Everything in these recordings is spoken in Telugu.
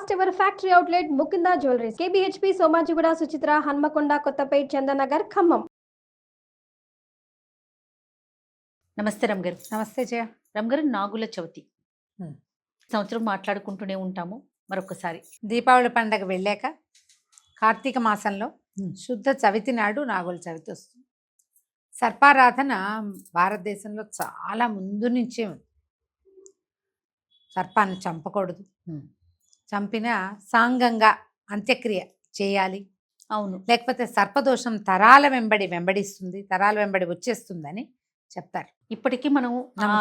First ever factory outlet Mukunda jewelleries KBHP Somajiguda Suchitra Hanamkonda Kothapet Chandanagar Khammam. నమస్తే రమ్గారు. నమస్తే జయ. రమ్గారు, నాగుల చవితి సంవత్సరం మాట్లాడుకుంటూనే ఉంటాము. మరొకసారి దీపావళి పండగ వెళ్ళాక కార్తీక మాసంలో శుద్ధ చవితి నాడు నాగుల చవితి వస్తుంది. సర్పారాధన భారతదేశంలో చాలా ముందు నుంచే ఉంది. సర్పాన్ని చంపకూడదు, చంపిన సాంగంగా అంత్యక్రియ చేయాలి. అవును, లేకపోతే సర్పదోషం తరాల వెంబడిస్తుంది, తరాల వెంబడి వచ్చేస్తుందని చెప్తారు. ఇప్పటికీ మనం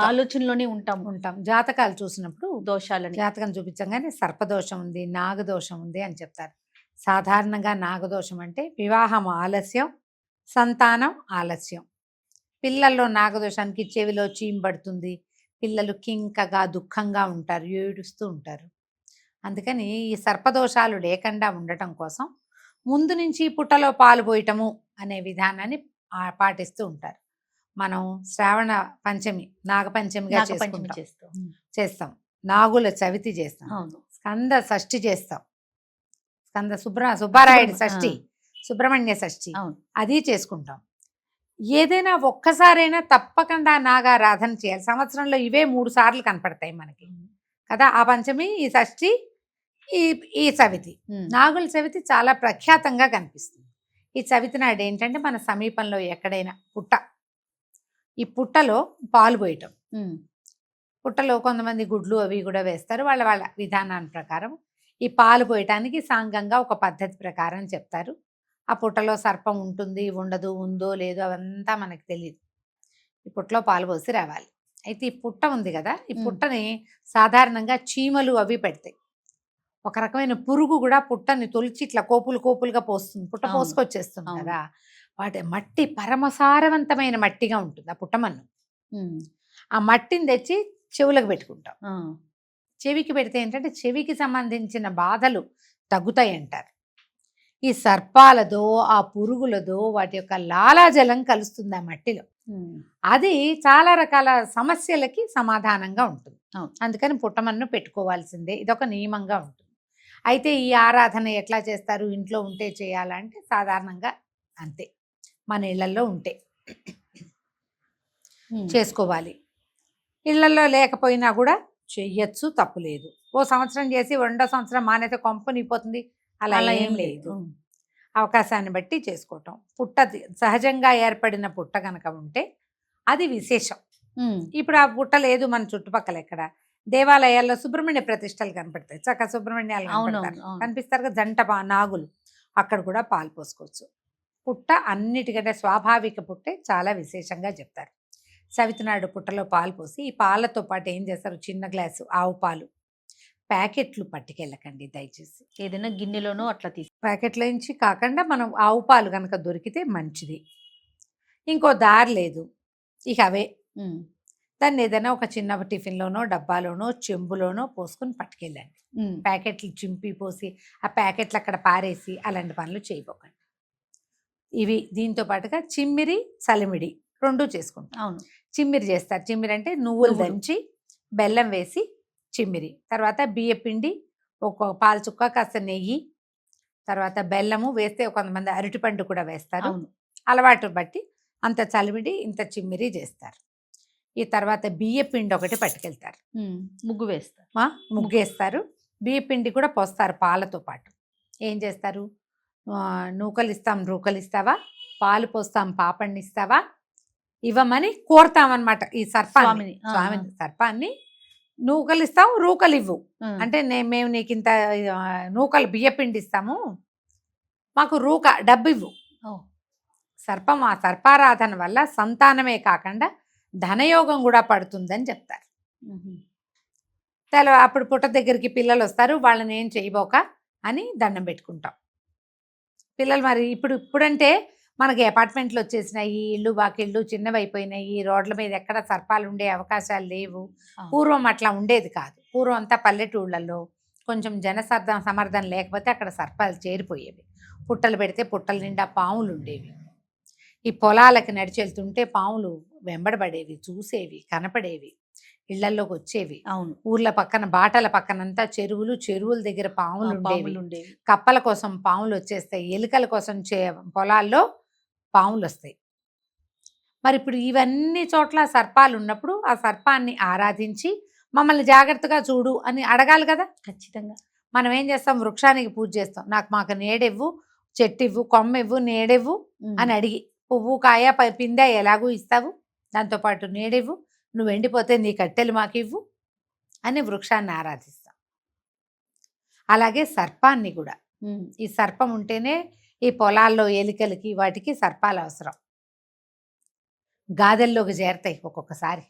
ఆలోచనలోనే ఉంటాం. జాతకాలు చూసినప్పుడు దోషాలని జాతకం చూపించగానే సర్పదోషం ఉంది, నాగదోషం ఉంది అని చెప్తారు. సాధారణంగా నాగదోషం అంటే వివాహం ఆలస్యం, సంతానం ఆలస్యం. పిల్లల్లో నాగదోషానికి చెవిలో చీంబడుతుంది, పిల్లలు కింకగా దుఃఖంగా ఉంటారు, ఏడుస్తూ ఉంటారు. అందుకని ఈ సర్పదోషాలు లేకుండా ఉండటం కోసం ముందు నుంచి పుట్టలో పాలు పోయటము అనే విధానాన్ని పాటిస్తూ ఉంటారు. మనం శ్రావణ పంచమి నాగపంచమిగా చేస్తాం, నాగుల చవితి చేస్తాం, స్కంద షష్ఠి చేస్తాం, సుబ్బారాయుడు షష్ఠి, సుబ్రహ్మణ్య షష్ఠి అది చేసుకుంటాం. ఏదైనా ఒక్కసారైనా తప్పకుండా నాగారాధన చేయాలి. సంవత్సరంలో ఇవే 3 సార్లు కనపడతాయి మనకి కదా, ఆ పంచమి, ఈ షష్ఠి, ఈ చవితి. నాగుల చవితి చాలా ప్రఖ్యాతంగా కనిపిస్తుంది. ఈ చవితి నాడు ఏంటంటే మన సమీపంలో ఎక్కడైనా పుట్ట, ఈ పుట్టలో పాలు పోయటం, పుట్టలో కొంతమంది గుడ్లు అవి కూడా వేస్తారు, వాళ్ళ విధానాన్ని ప్రకారం. ఈ పాలు పోయటానికి సాంగంగా ఒక పద్ధతి ప్రకారం చెప్తారు. ఆ పుట్టలో సర్పం ఉంటుంది, ఉండదు, ఉందో లేదో అవంతా మనకు తెలియదు. ఈ పుట్టలో పాలు పోసి రావాలి. అయితే ఈ పుట్ట ఉంది కదా, ఈ పుట్టని సాధారణంగా చీమలు అవి పెడతాయి. ఒక రకమైన పురుగు కూడా పుట్టని తొలిచి ఇట్లా కోపులుగా పోస్తుంది, పుట్ట పోసుకొచ్చేస్తుంది కదా. వాటి మట్టి పరమసారవంతమైన మట్టిగా ఉంటుంది ఆ పుట్టమన్ను. ఆ మట్టిని తెచ్చి చెవులకు పెట్టుకుంటాం. చెవికి పెడితే ఏంటంటే చెవికి సంబంధించిన బాధలు తగ్గుతాయి అంటారు. ఈ సర్పాలదో ఆ పురుగులదో వాటి యొక్క లాలాజలం కలుస్తుంది ఆ మట్టిలో. అది చాలా రకాల సమస్యలకి సమాధానంగా ఉంటుంది. అందుకని పుట్టమన్ను పెట్టుకోవాల్సిందే, ఇదొక నియమంగా ఉంటుంది. అయితే ఈ ఆరాధన ఎట్లా చేస్తారు? ఇంట్లో ఉంటే చేయాలంటే సాధారణంగా అంతే, మన ఇళ్లలో ఉంటే చేసుకోవాలి. ఇళ్లలో లేకపోయినా కూడా చెయ్యొచ్చు, తప్పులేదు. ఓ సంవత్సరం చేసి 2వ సంవత్సరం మానేస్తే కొంపనిపోతుంది, అలా ఏం లేదు. అవకాశాన్ని బట్టి చేసుకోవటం. పుట్ట సహజంగా ఏర్పడిన పుట్ట కనుక ఉంటే అది విశేషం. ఇప్పుడు ఆ పుట్ట లేదు మన చుట్టుపక్కల ఎక్కడ, దేవాలయాల్లో సుబ్రహ్మణ్య ప్రతిష్టలు కనపడతాయి, చక్క సుబ్రహ్మణ్యాలు కనిపిస్తారు కదా, జంట నాగులు, అక్కడ కూడా పాలు పోసుకోవచ్చు. పుట్ట అన్నిటికంటే స్వాభావిక పుట్టే చాలా విశేషంగా చెప్తారు. చవితి నాడు పుట్టలో పాలు పోసి, ఈ పాలతో పాటు ఏం చేస్తారు, చిన్న గ్లాసు ఆవు పాలు, ప్యాకెట్లు పట్టుకెళ్ళకండి దయచేసి. ఏదైనా గిన్నెలోనో అట్లా ప్యాకెట్ల నుంచి కాకుండా మనం ఆవు పాలు కనుక దొరికితే మంచిది. ఇంకో దారి లేదు, ఇక అవే. దాన్ని ఏదైనా ఒక చిన్న టిఫిన్లోనో డబ్బాలోనో చెంబులోనో పోసుకొని పట్టుకెళ్ళండి. ప్యాకెట్లు చింపి పోసి ఆ ప్యాకెట్లు అక్కడ పారేసి అలాంటి పనులు చేయబోకండి. ఇవి దీంతో పాటుగా చిమ్మిరి, చలిమిడి 2 చేసుకుంటాం. అవును, చిమ్మిరి చేస్తారు. చిమ్మిరి అంటే నువ్వులు దంచి బెల్లం వేసి చిమ్మిరి, తర్వాత బియ్యపిండి, ఒక పాలు చుక్క, కాస్త నెయ్యి, తర్వాత బెల్లము వేస్తే కొంతమంది అరటిపండు కూడా వేస్తారు. అలవాటు బట్టి అంత చలిమిడి ఇంత చిమ్మిరి చేస్తారు. ఈ తర్వాత బియ్యపిండి ఒకటి పట్టుకెళ్తారు, ముగ్గేస్తారు. బియ్యపిండి కూడా పోస్తారు పాలతో పాటు. ఏం చేస్తారు, నూకలు ఇస్తాం, రూకలు ఇస్తావా, పాలు పోస్తాం, పాపడిని ఇస్తావా, ఇవ్వమని కోరుతామన్నమాట. ఈ స్వామిని సర్పాన్ని నూకలు ఇస్తాం, రూకలు ఇవ్వు అంటే మేము నీకు ఇంత నూకలు బియ్యపిండి ఇస్తాము, మాకు రూక డబ్బు ఇవ్వు. సర్పం, ఆ సర్పారాధన వల్ల సంతానమే కాకుండా ధనయోగం కూడా పడుతుందని చెప్తారు. అప్పుడు పుట్ట దగ్గరికి పిల్లలు వస్తారు, వాళ్ళని ఏం చేయబోక అని దండం పెట్టుకుంటాం. పిల్లలు మరి ఇప్పుడంటే మనకి అపార్ట్మెంట్లు వచ్చేసినాయి, ఇళ్ళు వాకిళ్ళు చిన్నవైపోయినాయి, రోడ్ల మీద ఎక్కడ సర్పాలు ఉండే అవకాశాలు లేవు. పూర్వం అట్లా ఉండేది కాదు. పూర్వం అంతా పల్లెటూళ్ళల్లో కొంచెం సమర్థం లేకపోతే అక్కడ సర్పాలు చేరిపోయేవి. పుట్టలు పెడితే పుట్టల నిండా పాములు ఉండేవి. ఈ పొలాలకి నడిచి వెళ్తుంటే పాములు వెంబడబడేవి, చూసేవి, కనపడేవి. ఇళ్లలోకి వచ్చేవి. అవును. ఊర్ల పక్కన బాటల పక్కనంతా చెరువుల దగ్గర పాములు ఉండేవి. పాములు ఉండేవి. కప్పల కోసం పాములు వచ్చేస్తాయి, ఎలుకల కోసం పొలాల్లో పాములు వస్తాయి. మరి ఇప్పుడు ఇవన్నీ చోట్ల సర్పాలు ఉన్నప్పుడు ఆ సర్పాన్ని ఆరాధించి మమ్మల్ని జాగ్రత్తగా చూడు అని అడగాలి కదా. ఖచ్చితంగా. మనం ఏం చేస్తాం, వృక్షానికి పూజ చేస్తాం, మాకు నీడెవ్వు, చెట్టు ఇవ్వు, కొమ్మ ఇవ్వు, నీడెవ్వు అని అడిగి, పువ్వు కాయ పిందె ఎలాగూ ఇస్తావు, దాంతోపాటు నీడెవ్వు, నువ్వు ఎండిపోతే నీ కట్టెలు మాకు ఇవ్వు అని వృక్షాన్ని ఆరాధిస్తాం. అలాగే సర్పాన్ని కూడా, ఈ సర్పం ఉంటేనే ఈ పొలాల్లో ఎలికలకి వాటికి సర్పాలు అవసరం. గాదెల్లోకి చేరతాయి ఒక్కొక్కసారి,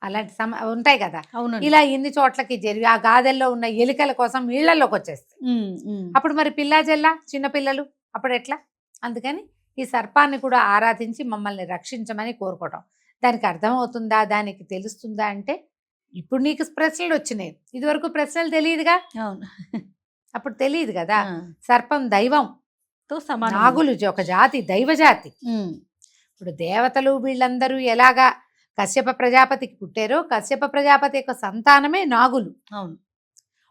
అలాంటి ఉంటాయి కదా. అవును. ఇలా ఇన్ని చోట్లకి జరిగి ఆ గాదెల్లో ఉన్న ఎలికల కోసం ఇళ్లలోకి వచ్చేస్తాయి. అప్పుడు మరి పిల్లా జల్లా చిన్న పిల్లలు అప్పుడు ఎట్లా? అందుకని ఈ సర్పాన్ని కూడా ఆరాధించి మమ్మల్ని రక్షించమని కోరుకోవటం. దానికి అర్థమవుతుందా, దానికి తెలుస్తుందా అంటే, ఇప్పుడు నీకు ప్రశ్నలు వచ్చినాయి, ఇదివరకు ప్రశ్నలు తెలియదుగా. అవును. అప్పుడు తెలియదు కదా. సర్పం దైవంతో సమానం, నాగులు ఒక జాతి, దైవ జాతి. ఇప్పుడు దేవతలు వీళ్ళందరూ ఎలాగా కశ్యప ప్రజాపతికి పుట్టారో, కశ్యప ప్రజాపతి యొక్క సంతానమే నాగులు. అవును.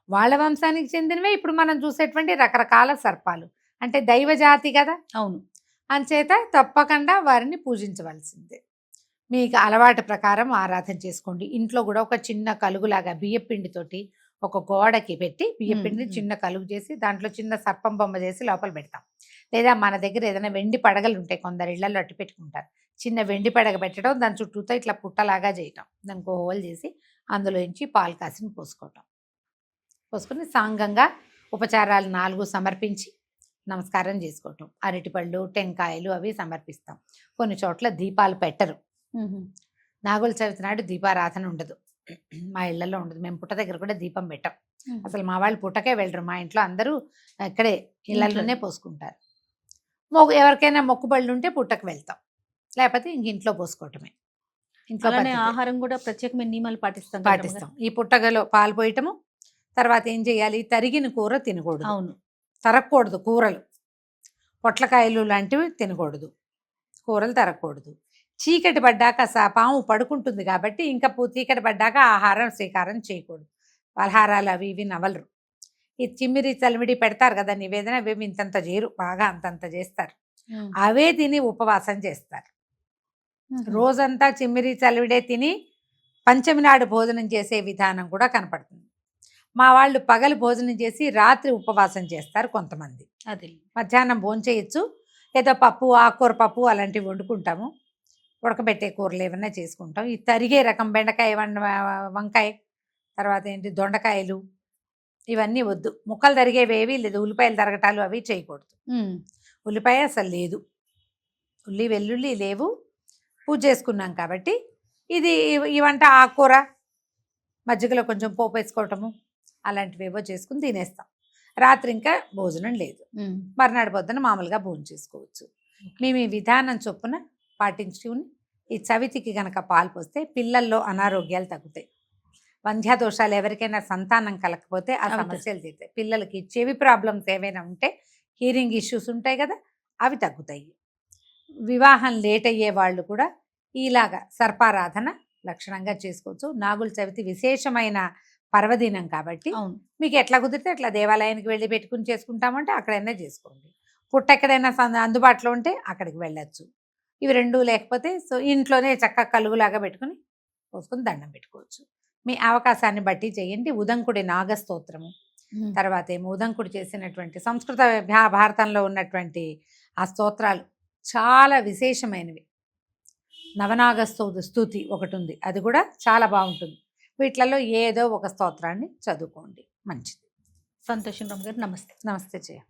వాళ్ళ వంశానికి చెందినవే ఇప్పుడు మనం చూసేటువంటి రకరకాల సర్పాలు. అంటే దైవ జాతి కదా. అవును. అంచేత తప్పకుండా వారిని పూజించవలసిందే. మీకు అలవాటు ప్రకారం ఆరాధన చేసుకోండి. ఇంట్లో కూడా ఒక చిన్న కలుగులాగా బియ్యపిండితోటి ఒక గోడకి పెట్టి బియ్యపిండిని చిన్న కలుగు చేసి దాంట్లో చిన్న సర్పం బొమ్మ చేసి లోపల పెడతాం. లేదా మన దగ్గర ఏదైనా వెండి పడగలు ఉంటాయి, కొందరు ఇళ్లలో అట్టు పెట్టుకుంటారు. చిన్న వెండి పడగ పెట్టడం, దాని చుట్టూతో ఇట్లా పుట్టలాగా చేయటం, దానికి హోల్ చేసి అందులోంచి పాలు కాసిని పోసుకోవటం. పోసుకొని సాంగంగా ఉపచారాలు 4 సమర్పించి నమస్కారం చేసుకోవటం. అరటిపళ్ళు, టెంకాయలు అవి సమర్పిస్తాం. కొన్ని చోట్ల దీపాలు పెట్టరు. నాగుల చవితి నాడు దీపారాధన ఉండదు, మా ఇళ్లలో ఉండదు. మేము పుట్ట దగ్గర కూడా దీపం పెట్టం. అసలు మా వాళ్ళు పుట్టకే వెళ్ళరు. మా ఇంట్లో అందరూ ఇక్కడే ఇళ్లలోనే పోసుకుంటారు. ఎవరికైనా మొక్కుబళ్ళు ఉంటే పుట్టకు వెళ్తాం, లేకపోతే ఇంక ఇంట్లో పోసుకోవటమే. ఇంట్లో ఆహారం కూడా ప్రత్యేకమైన నియమాలు పాటిస్తాం. ఈ పుట్టగలో పాలు పోయటము, తర్వాత ఏం చేయాలి, తరిగిన కూర తినకూడదు. అవును. తరగకూడదు కూరలు, పొట్లకాయలు లాంటివి తినకూడదు, కూరలు తరగకూడదు. చీకటి పడ్డాక పాము పడుకుంటుంది కాబట్టి ఇంకా చీకటి పడ్డాక ఆహారం స్వీకారం చేయకూడదు. పలహారాలు అవి ఇవి నవలరు. ఈ చిమ్మిరి చలిమిడి పెడతారు కదా నివేదన, అవి ఇంతంత చేయరు, బాగా అంతంత చేస్తారు. అవే తిని ఉపవాసం చేస్తారు. రోజంతా చిమ్మిరి చలివిడే తిని పంచమి నాడు భోజనం చేసే విధానం కూడా కనపడుతుంది. మా వాళ్ళు పగలు భోజనం చేసి రాత్రి ఉపవాసం చేస్తారు కొంతమంది. అది మధ్యాహ్నం భోంచేయచ్చు, ఏదో పప్పు, ఆకుకూర పప్పు అలాంటివి వండుకుంటాము. ఉడకబెట్టే కూరలు ఏమన్నా చేసుకుంటాం. ఈ తరిగే రకం బెండకాయ, వంకాయ, తర్వాత ఏంటి దొండకాయలు ఇవన్నీ వద్దు. ముక్కలు తరిగేవేవి లేదు, ఉల్లిపాయలు తరగటాలు అవి చేయకూడదు. ఉల్లిపాయ అసలు లేదు, వెల్లుల్లి లేవు. పూజ చేసుకున్నాం కాబట్టి ఈ వంట ఆకుకూర మజ్జిగలో కొంచెం పోపు వేసుకోవటము అలాంటివి ఏవో చేసుకుని తినేస్తాం. రాత్రి ఇంకా భోజనం లేదు, మర్నాడు పొద్దున మామూలుగా భోజనం చేసుకోవచ్చు. మేము ఈ విధానం చొప్పున పాటించుకుని ఈ చవితికి గనక పాలు పోస్తే పిల్లల్లో అనారోగ్యాలు తగ్గుతాయి. వంధ్యాదోషాలు ఎవరికైనా సంతానం కలకపోతే ఆ సమస్యలు తీరుతాయి. పిల్లలకి చెవి ప్రాబ్లమ్స్ ఏవైనా ఉంటే, హీరింగ్ ఇష్యూస్ ఉంటాయి కదా, అవి తగ్గుతాయి. వివాహం లేట్ అయ్యే వాళ్ళు కూడా ఇలాగా సర్పారాధన లక్షణంగా చేసుకోవచ్చు. నాగుల చవితి విశేషమైన పర్వదినం కాబట్టి మీకు ఎట్లా కుదిరితే అట్లా దేవాలయానికి వెళ్ళి పెట్టుకుని చేసుకుంటామంటే అక్కడైనా చేసుకోండి. పుట్ట ఎక్కడైనా అందుబాటులో ఉంటే అక్కడికి వెళ్ళచ్చు. ఇవి రెండూ లేకపోతే ఇంట్లోనే చక్కగా కలుగులాగా పెట్టుకుని పోసుకొని దండం పెట్టుకోవచ్చు. మీ అవకాశాన్ని బట్టి చేయండి. ఉదంకుడి నాగస్తోత్రము, తర్వాత ఏమో ఉదంకుడు చేసినటువంటి సంస్కృత భారతంలో ఉన్నటువంటి ఆ స్తోత్రాలు చాలా విశేషమైనవి. నవనాగస్తోతి ఒకటి ఉంది, అది కూడా చాలా బాగుంటుంది. వీటిలలో ఏదో ఒక స్తోత్రాన్ని చదువుకోండి, మంచిది. సంతోషం రామ్ గారు. నమస్తే. నమస్తే జయ.